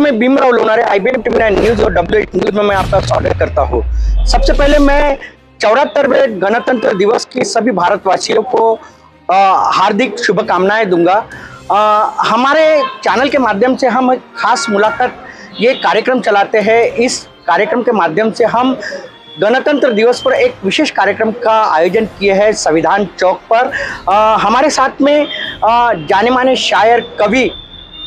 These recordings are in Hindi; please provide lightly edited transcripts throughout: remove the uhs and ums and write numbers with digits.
मैं Bhimrao Lonare, IBN TV 9 news और W8 न्यूज में मैं आपका स्वागत करता हूँ। सबसे पहले मैं 74वें गणतंत्र दिवस की सभी भारतवासियों को हार्दिक शुभकामनाएं दूंगा। हमारे चैनल के माध्यम से हम एक खास मुलाकात ये कार्यक्रम चलाते हैं। इस कार्यक्रम के माध्यम से हम गणतंत्र दिवस पर एक विशेष कार्यक्रम का आयोजन किए हैं संविधान चौक पर। हमारे साथ में जाने माने शायर कवि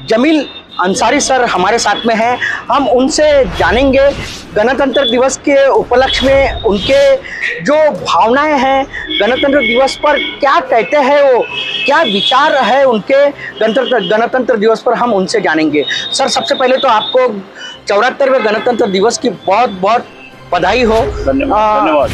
जमील अंसारी सर हमारे साथ में हैं। हम उनसे जानेंगे गणतंत्र दिवस के उपलक्ष्य में उनके जो भावनाएं हैं, गणतंत्र दिवस पर क्या कहते हैं, वो क्या विचार है उनके गणतंत्र दिवस पर, हम उनसे जानेंगे। सर, सबसे पहले तो आपको 74वें गणतंत्र दिवस की बहुत बहुत बधाई हो। धन्यवाद।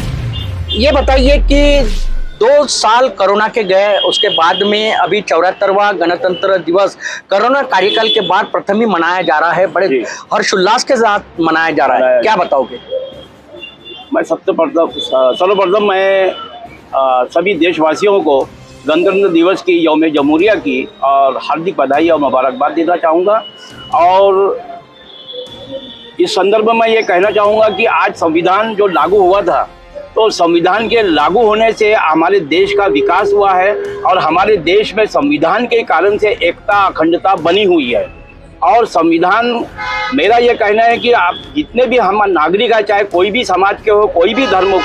ये बताइए कि 2 साल कोरोना के गए, उसके बाद में अभी 74वां गणतंत्र दिवस कोरोना कार्यकाल के बाद प्रथम ही मनाया जा रहा है। बड़े हर्षोल्लास के साथ मनाया जा रहा है, क्या बताओगे? मैं सर्वप्रथम मैं सभी देशवासियों को गणतंत्र दिवस की यौम जमहूरिया की और हार्दिक बधाई और मुबारकबाद देना चाहूँगा। और इस संदर्भ में ये कहना चाहूँगा कि आज संविधान जो लागू हुआ था, तो संविधान के लागू होने से हमारे देश का विकास हुआ है और हमारे देश में संविधान के कारण से एकता अखंडता बनी हुई है। और संविधान, मेरा ये कहना है कि आप जितने भी हम नागरिक हैं, चाहे कोई भी समाज के हो, कोई भी धर्म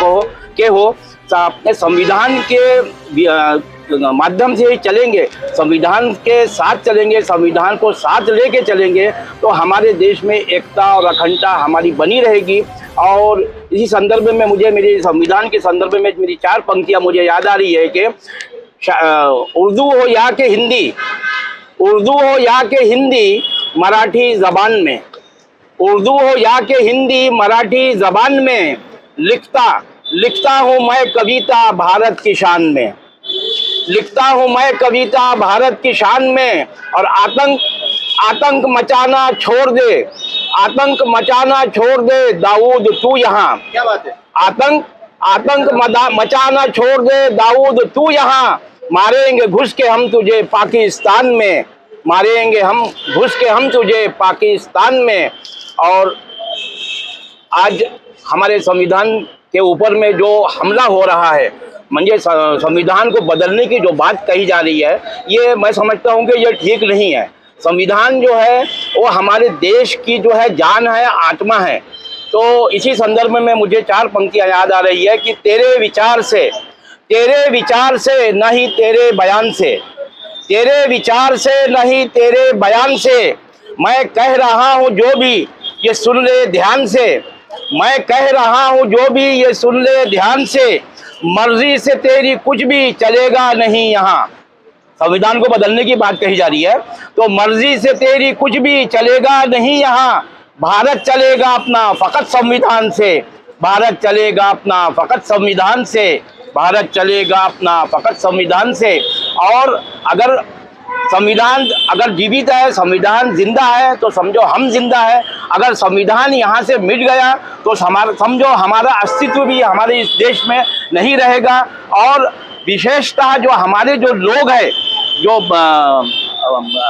के हो, अपने संविधान के माध्यम से ही चलेंगे, संविधान के साथ चलेंगे, संविधान को साथ लेके चलेंगे, तो हमारे देश में एकता और अखंडता हमारी बनी रहेगी। और इसी संदर्भ में मुझे मेरे संविधान के संदर्भ में मेरी 4 पंक्तियां मुझे याद आ रही है कि उर्दू हो या कि हिंदी, उर्दू हो या कि हिंदी मराठी ज़बान में, उर्दू हो या कि हिंदी मराठी ज़बान में, लिखता हूँ मैं कविता भारत की शान में, लिखता हूँ मैं कविता भारत की शान में। और आतंक मचाना छोड़ दे, आतंक मचाना छोड़ दे दाऊद तू यहाँ। क्या बात है? आतंक मचाना छोड़ दे दाऊद तू यहाँ, मारेंगे घुस के हम तुझे पाकिस्तान में, मारेंगे हम घुस के हम तुझे पाकिस्तान में। और आज हमारे संविधान के ऊपर में जो हमला हो रहा है, मुझे संविधान को बदलने की जो बात कही जा रही है, ये मैं समझता हूँ कि ये ठीक नहीं है। संविधान जो है वो हमारे देश की जो है जान है, आत्मा है। तो इसी संदर्भ में मुझे 4 पंक्तियाँ याद आ रही है कि तेरे विचार से नहीं तेरे बयान से, तेरे विचार से नहीं तेरे बयान से, मैं कह रहा हूँ जो भी ये सुन ले ध्यान से, मैं कह रहा हूँ जो भी ये सुन ले ध्यान से, मर्जी से तेरी कुछ भी चलेगा नहीं यहाँ। संविधान को बदलने की बात कही जा रही है, तो मर्जी से तेरी कुछ भी चलेगा नहीं यहाँ, भारत चलेगा अपना फकत संविधान से, भारत चलेगा अपना फकत संविधान से, भारत चलेगा अपना फकत संविधान से। और अगर संविधान अगर जीवित है, संविधान जिंदा है, तो समझो हम जिंदा है। अगर संविधान यहाँ से मिट गया तो समझो हमारा अस्तित्व भी हमारे इस देश में नहीं रहेगा। और विशेषतः जो हमारे जो लोग हैं, जो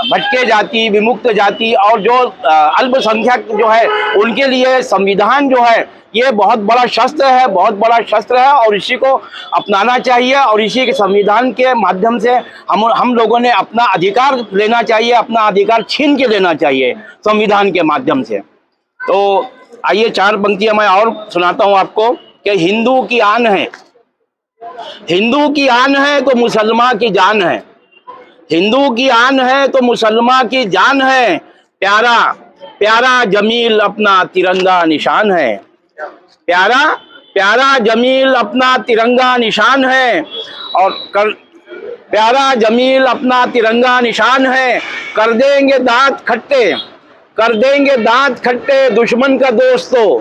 भटके जाति, विमुक्त जाति और जो अल्पसंख्यक जो है, उनके लिए संविधान जो है ये बहुत बड़ा शस्त्र है, बहुत बड़ा शस्त्र है। और इसी को अपनाना चाहिए और इसी के संविधान के माध्यम से हम लोगों ने अपना अधिकार लेना चाहिए, अपना अधिकार छीन के लेना चाहिए संविधान के माध्यम से। तो आइए 4 पंक्तियां मैं और सुनाता हूं आपको कि हिंदू की आन है, हिंदू की आन है तो मुसलमान की जान है, हिंदू की आन है तो मुसलमान की जान है, प्यारा प्यारा जमील अपना तिरंगा निशान है, प्यारा प्यारा जमील अपना तिरंगा निशान है। और प्यारा जमील अपना तिरंगा निशान है, कर देंगे दांत खट्टे, कर देंगे दांत खट्टे दुश्मन का दोस्तों,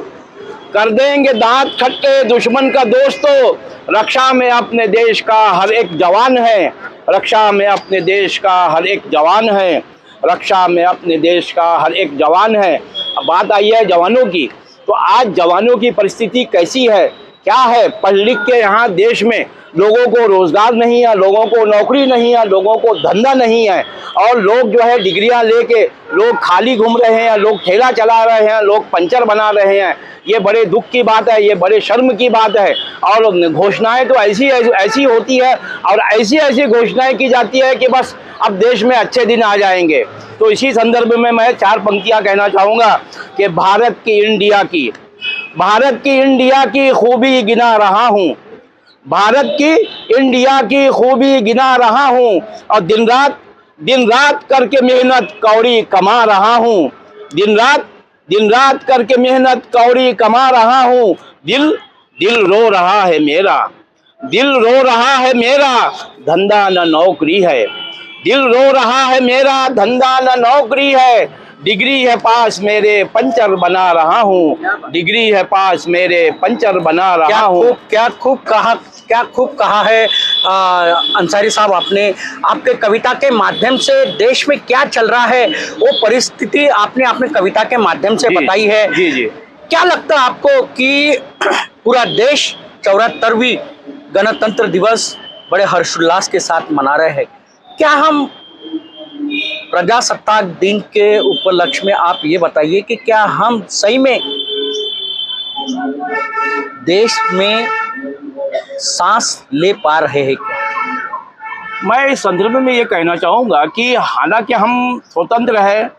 कर देंगे दांत खट्टे दुश्मन का दोस्तों, रक्षा में अपने देश का हर एक जवान है, रक्षा में अपने देश का हर एक जवान है, रक्षा में अपने देश का हर एक जवान है। अब बात आई है जवानों की, तो आज जवानों की परिस्थिति कैसी है क्या है, पढ़ लिख के यहाँ देश में लोगों को रोजगार नहीं है, लोगों को नौकरी नहीं है, लोगों को धंधा नहीं है, और लोग जो है डिग्रियां लेके लोग खाली घूम रहे हैं, लोग ठेला चला रहे हैं, लोग पंचर बना रहे हैं। ये बड़े दुख की बात है, ये बड़े शर्म की बात है। और घोषणाएं तो ऐसी ऐसी होती है और ऐसी ऐसी घोषणाएं की जाती है कि बस अब देश में अच्छे दिन आ जाएंगे। तो इसी संदर्भ में मैं 4 पंक्तियां कहना चाहूँगा कि भारत की इंडिया की खूबी गिना रहा हूँ, भारत की इंडिया की खूबी गिना रहा हूँ, और दिन रात करके मेहनत कौड़ी कमा रहा हूँ, दिन रात करके मेहनत कौड़ी कमा रहा हूँ। दिल रो रहा है मेरा, धंधा न नौकरी है, दिल रो रहा है मेरा, धंधा न नौकरी है। डिग्री है पास मेरे, पंचर बना रहा हूँ, डिग्री है पास मेरे, पंचर बना रहा हूँ। क्या खूब कहा है अंसारी साहब आपने। आपके कविता के माध्यम से देश में क्या चल रहा है वो परिस्थिति आपने अपने कविता के माध्यम से बताई है। जी जी। क्या लगता है आपको कि पूरा देश 74वीं गणतंत्र दिवस बड़े हर्षोल्लास के साथ मना रहे हैं? क्या हम प्रजासत्ताक दिन के उपलक्ष्य में आप ये बताइए कि क्या हम सही में देश में सांस ले पा रहे हैं क्या? मैं इस संदर्भ में ये कहना चाहूँगा कि हालांकि हम स्वतंत्र है,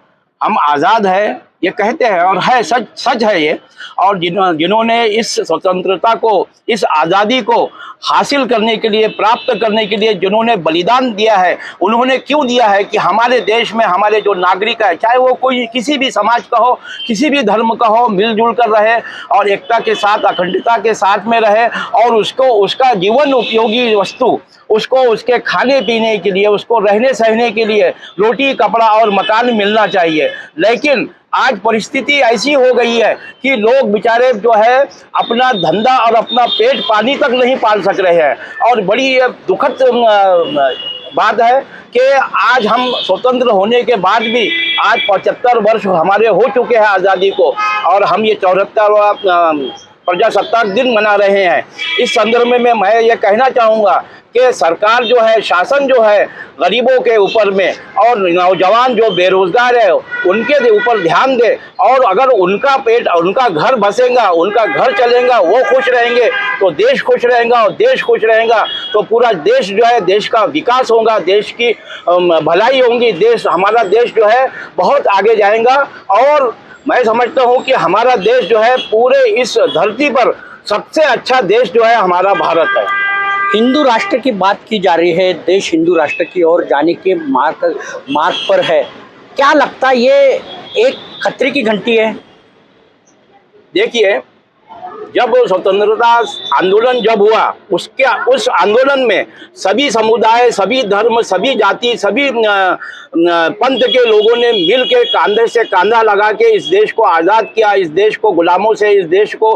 हम आज़ाद है, ये कहते हैं और है, सच है ये। और जिन्होंने इस स्वतंत्रता को, इस आज़ादी को हासिल करने के लिए, प्राप्त करने के लिए जिन्होंने बलिदान दिया है, उन्होंने क्यों दिया है कि हमारे देश में हमारे जो नागरिक है, चाहे वो कोई किसी भी समाज का हो, किसी भी धर्म का हो, मिलजुल कर रहे और एकता के साथ, अखंडता के साथ में रहे, और उसको उसका जीवन उपयोगी वस्तु, उसको उसके खाने पीने के लिए, उसको रहने सहने के लिए रोटी, कपड़ा और मकान मिलना चाहिए। लेकिन आज परिस्थिति ऐसी हो गई है कि लोग बेचारे जो है अपना धंधा और अपना पेट पानी तक नहीं पाल सक रहे हैं। और बड़ी दुखद बात है कि आज हम स्वतंत्र होने के बाद भी आज 75 वर्ष हमारे हो चुके हैं आज़ादी को, और हम ये 74वां प्रजासत्ताक दिन मना रहे हैं। इस संदर्भ में मैं ये कहना चाहूँगा कि सरकार जो है, शासन जो है, गरीबों के ऊपर में और नौजवान जो बेरोजगार है उनके ऊपर ध्यान दे, और अगर उनका पेट, उनका घर बसेगा, उनका घर चलेगा, वो खुश रहेंगे तो देश खुश रहेगा, और देश खुश रहेगा तो पूरा देश जो है, देश का विकास होगा, देश की भलाई होगी, हमारा देश जो है बहुत आगे जाएगा। और मैं समझता हूँ कि हमारा देश जो है पूरे इस धरती पर सबसे अच्छा देश जो है हमारा भारत है। हिंदू राष्ट्र की बात की जा रही है, देश हिंदू राष्ट्र की ओर जाने के मार्ग पर है। क्या लगता है ये एक खतरे की घंटी है? देखिए, जब स्वतंत्रता आंदोलन जब हुआ, उस आंदोलन में सभी समुदाय, सभी धर्म, सभी जाति, सभी पंथ के लोगों ने मिल के कंधे से कंधा लगा के इस देश को आज़ाद किया, इस देश को गुलामों से, इस देश को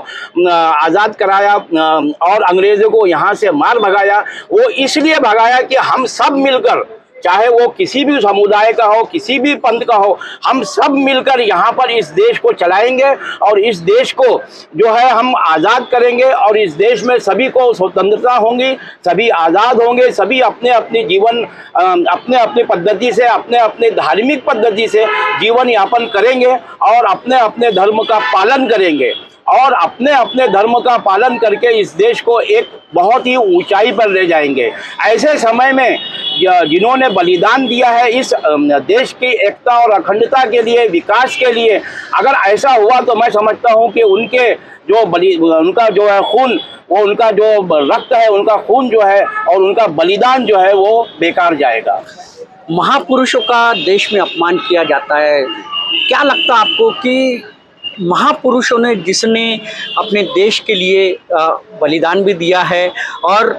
आज़ाद कराया और अंग्रेज़ों को यहाँ से मार भगाया। वो इसलिए भगाया कि हम सब मिलकर, चाहे वो किसी भी समुदाय का हो, किसी भी पंथ का हो, हम सब मिलकर यहाँ पर इस देश को चलाएंगे और इस देश को जो है हम आज़ाद करेंगे, और इस देश में सभी को स्वतंत्रता होंगी, सभी आज़ाद होंगे, सभी अपने अपने जीवन, अपने अपने पद्धति से, अपने अपने धार्मिक पद्धति से जीवन यापन करेंगे और अपने अपने धर्म का पालन करेंगे, और अपने अपने धर्म का पालन करके इस देश को एक बहुत ही ऊंचाई पर ले जाएंगे। ऐसे समय में जिन्होंने बलिदान दिया है इस देश की एकता और अखंडता के लिए, विकास के लिए, अगर ऐसा हुआ तो मैं समझता हूं कि उनके जो उनका जो है खून, वो उनका जो रक्त है, उनका खून जो है और उनका बलिदान जो है वो बेकार जाएगा। महापुरुषों का देश में अपमान किया जाता है। क्या लगता है आपको कि महापुरुषों ने, जिसने अपने देश के लिए बलिदान भी दिया है, और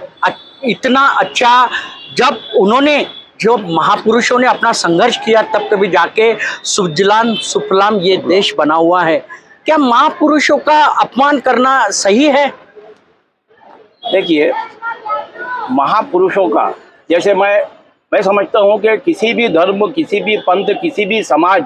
इतना अच्छा, जब उन्होंने, जो महापुरुषों ने अपना संघर्ष किया तब कभी जाके सुजलाम सुफलाम ये देश बना हुआ है, क्या महापुरुषों का अपमान करना सही है? देखिए, महापुरुषों का, जैसे मैं मैं समझता हूँ कि किसी भी धर्म, किसी भी पंथ, किसी भी समाज,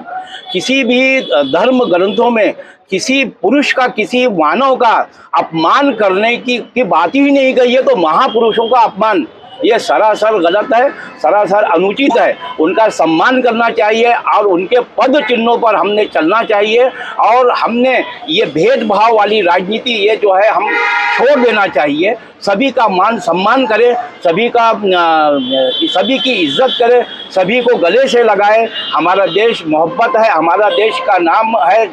किसी भी धर्म ग्रंथों में किसी पुरुष का, किसी मानव का अपमान करने की बात ही नहीं कही है। तो महापुरुषों का अपमान ये सरासर गलत है, सरासर अनुचित है। उनका सम्मान करना चाहिए और उनके पद चिन्हों पर हमने चलना चाहिए और हमने ये भेदभाव वाली राजनीति ये जो है हम छोड़ देना चाहिए। सभी का मान सम्मान करें, सभी की इज्जत करें, सभी को गले से लगाए। हमारा देश मोहब्बत है, हमारा देश का नाम है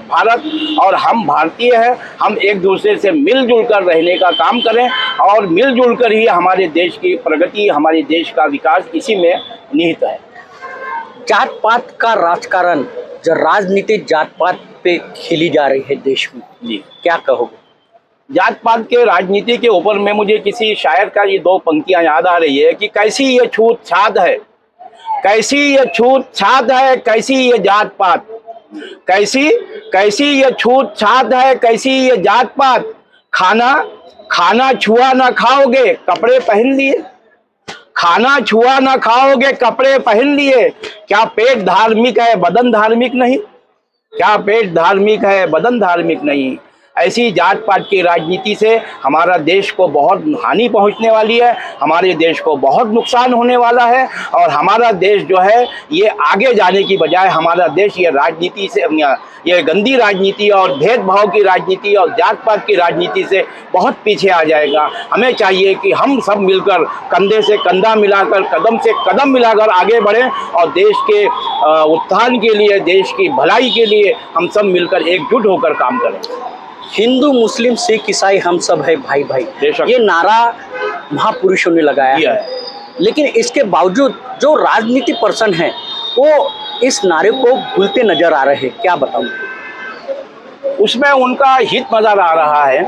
भारत और हम भारतीय हैं। हम एक दूसरे से मिलजुल कर रहने का काम करें और मिलजुल कर ही हमारे देश की प्रगति, हमारे देश का विकास इसी में निहित है। जात पात का राजकारण, जो राजनीति जात पात पे खेली जा रही है देश में, जी क्या कहोगे? जात पात के राजनीति के ऊपर में मुझे किसी शायर का ये दो पंक्तियां याद आ रही है कि कैसी ये छूत छात है, कैसी ये छूत छात है, कैसी ये जात पात, कैसी ये छूत छात है, कैसी ये जात पात, खाना छुआ ना खाओगे कपड़े पहन लिए, खाना छुआ ना खाओगे कपड़े पहन लिए, क्या पेट धार्मिक है बदन धार्मिक नहीं, क्या पेट धार्मिक है बदन धार्मिक नहीं। ऐसी जात पात की राजनीति से हमारा देश को बहुत हानि पहुंचने वाली है, हमारे देश को बहुत नुकसान होने वाला है और हमारा देश जो है ये आगे जाने की बजाय हमारा देश ये राजनीति से, ये गंदी राजनीति और भेदभाव की राजनीति और जात पात की राजनीति से बहुत पीछे आ जाएगा। हमें चाहिए कि हम सब मिलकर कंधे से कंधा मिलाकर, कदम से कदम मिलाकर आगे बढ़ें और देश के उत्थान के लिए, देश की भलाई के लिए हम सब मिलकर एकजुट होकर काम करें। हिंदू मुस्लिम सिख ईसाई हम सब है भाई भाई, ये नारा महापुरुषों ने लगाया है, लेकिन इसके बावजूद जो राजनीति पर्सन है वो इस नारे को भूलते नजर आ रहे हैं। क्या बताऊं? उसमें उनका हित नजर आ रहा है,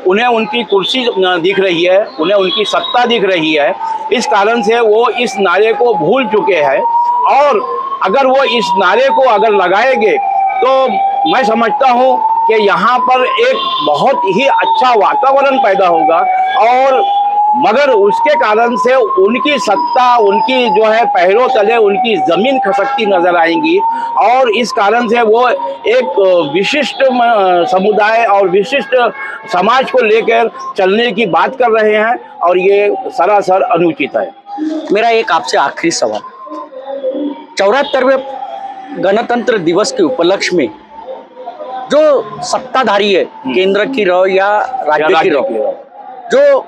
उन्हें उनकी कुर्सी दिख रही है, उन्हें उनकी सत्ता दिख रही है, इस कारण से वो इस नारे को भूल चुके हैं। और अगर वो इस नारे को अगर लगाएंगे तो मैं समझता हूँ कि यहाँ पर एक बहुत ही अच्छा वातावरण पैदा होगा और मगर उसके कारण से उनकी सत्ता, उनकी जो है पैरों तले उनकी ज़मीन खसकती नजर आएंगी और इस कारण से वो एक विशिष्ट समुदाय और विशिष्ट समाज को लेकर चलने की बात कर रहे हैं और ये सरासर अनुचित है। मेरा एक आपसे आखिरी सवाल, 74वें गणतंत्र दिवस के उपलक्ष्य में जो सत्ताधारी है, केंद्र की रहो या राज्य की रहो, जो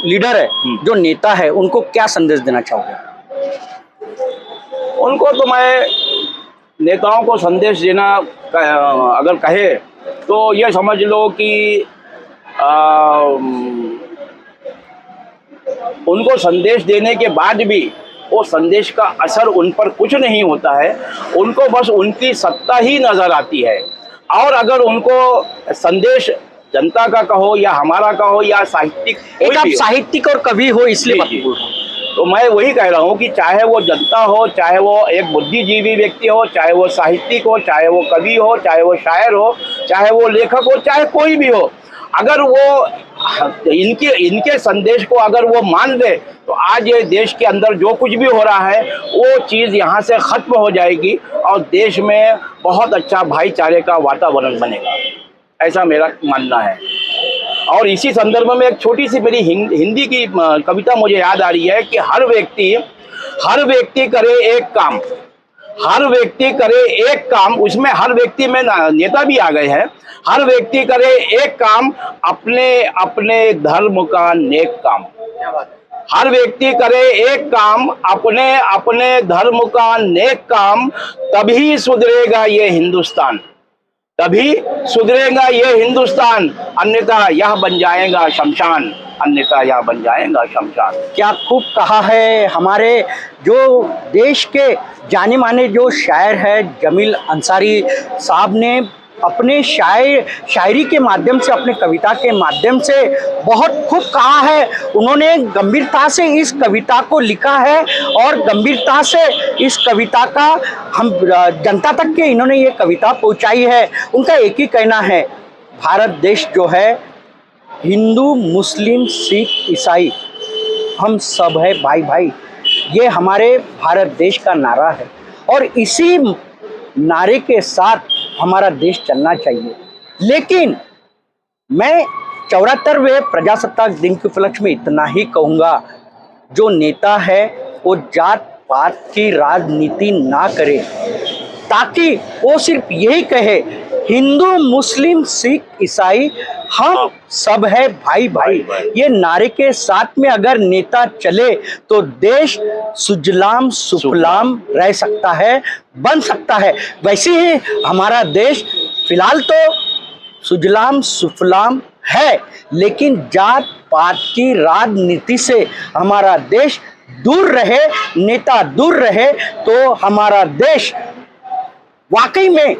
लीडर है, जो नेता है, उनको क्या संदेश देना चाहोगे? उनको तो मैं नेताओं को संदेश देना अगर कहे तो ये समझ लो कि उनको संदेश देने के बाद भी वो संदेश का असर उन पर कुछ नहीं होता है, उनको बस उनकी सत्ता ही नजर आती है। और अगर उनको संदेश जनता का कहो या हमारा कहो या साहित्यिक, एक आप साहित्यिक और कवि हो इसलिए तो मैं वही कह रहा हूँ कि चाहे वो जनता हो, चाहे वो एक बुद्धिजीवी व्यक्ति हो, चाहे वो साहित्यिक हो, चाहे वो कवि हो, चाहे वो शायर हो, चाहे वो लेखक हो, चाहे कोई भी हो, अगर वो इनके संदेश को अगर वो मान ले तो आज ये देश के अंदर जो कुछ भी हो रहा है वो चीज़ यहाँ से ख़त्म हो जाएगी और देश में बहुत अच्छा भाईचारे का वातावरण बनेगा, ऐसा मेरा मानना है। और इसी संदर्भ में एक छोटी सी मेरी हिंदी की कविता मुझे याद आ रही है कि हर व्यक्ति करे एक काम, हर व्यक्ति करे एक काम, उसमें हर व्यक्ति में नेता भी आ गए हैं। हर व्यक्ति करे एक काम, अपने अपने धर्म का नेक काम। हर व्यक्ति करे एक काम, अपने अपने धर्म का नेक काम, तभी सुधरेगा ये हिंदुस्तान, तभी सुधरेगा ये हिंदुस्तान, अन्यथा यह बन जाएगा शमशान, अन्यथा यह बन जाएगा शमशान। क्या खूब कहा है हमारे जो देश के जाने माने जो शायर है जमील अंसारी साहब ने अपने शायरी के माध्यम से, अपने कविता के माध्यम से बहुत खूब कहा है। उन्होंने गंभीरता से इस कविता को लिखा है और गंभीरता से इस कविता का हम जनता तक के इन्होंने ये कविता पहुंचाई है। उनका एक ही कहना है, भारत देश जो है हिंदू मुस्लिम सिख ईसाई हम सब है भाई भाई। ये हमारे भारत देश का नारा है और इसी नारे के साथ हमारा देश चलना चाहिए। लेकिन मैं 74वें प्रजासत्ताक दिन के उपलक्ष्य में इतना ही कहूँगा, जो नेता है वो जात पात की राजनीति ना करे, ताकि वो सिर्फ यही कहे हिंदू मुस्लिम सिख ईसाई हम सब है भाई भाई। ये नारे के साथ में अगर नेता चले तो देश सुजलाम सुफलाम रह सकता है, बन सकता है। वैसे ही हमारा देश फिलहाल तो सुजलाम सुफलाम है, लेकिन जात पात की राजनीति से हमारा देश दूर रहे, नेता दूर रहे, तो हमारा देश वाकई में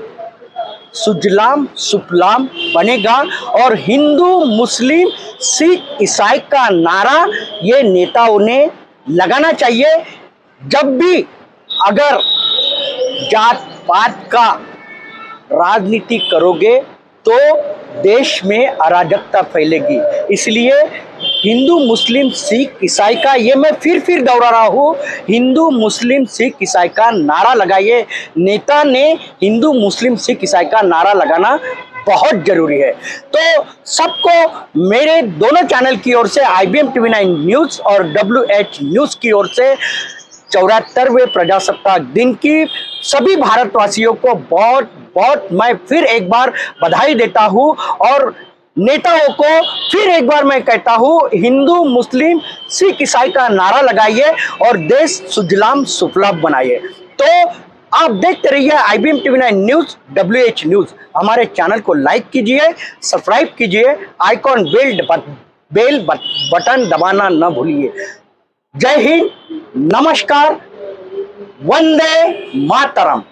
सुजलाम सुफलाम बनेगा। और हिंदू मुस्लिम सिख ईसाई का नारा ये नेताओं ने लगाना चाहिए। जब भी अगर जात पात का राजनीति करोगे तो देश में अराजकता फैलेगी। इसलिए हिंदू मुस्लिम सिख ईसाई का, ये मैं फिर दोहरा रहा हूँ, हिंदू मुस्लिम सिख ईसाई का नारा लगाइए। नेता ने हिंदू मुस्लिम सिख ईसाई का नारा लगाना बहुत जरूरी है। तो सबको मेरे दोनों चैनल की ओर से, IBM TV9 न्यूज़ और WH न्यूज़ की ओर से 74वें प्रजासत्ताक दिन की सभी भारतवासियों को बहुत बहुत मैं फिर एक बार बधाई देता हूँ। और नेताओं को फिर एक बार मैं कहता हूँ, हिंदू मुस्लिम सिख ईसाई का नारा लगाइए और देश सुजलाम सुफलाम बनाइए। तो आप देखते रहिए IBM TV9 news, WH news. हमारे चैनल को लाइक कीजिए, सब्सक्राइब कीजिए, आइकॉन बेल बटन दबाना न भूलिए। जय हिंद, नमस्कार, वंदे मातरम।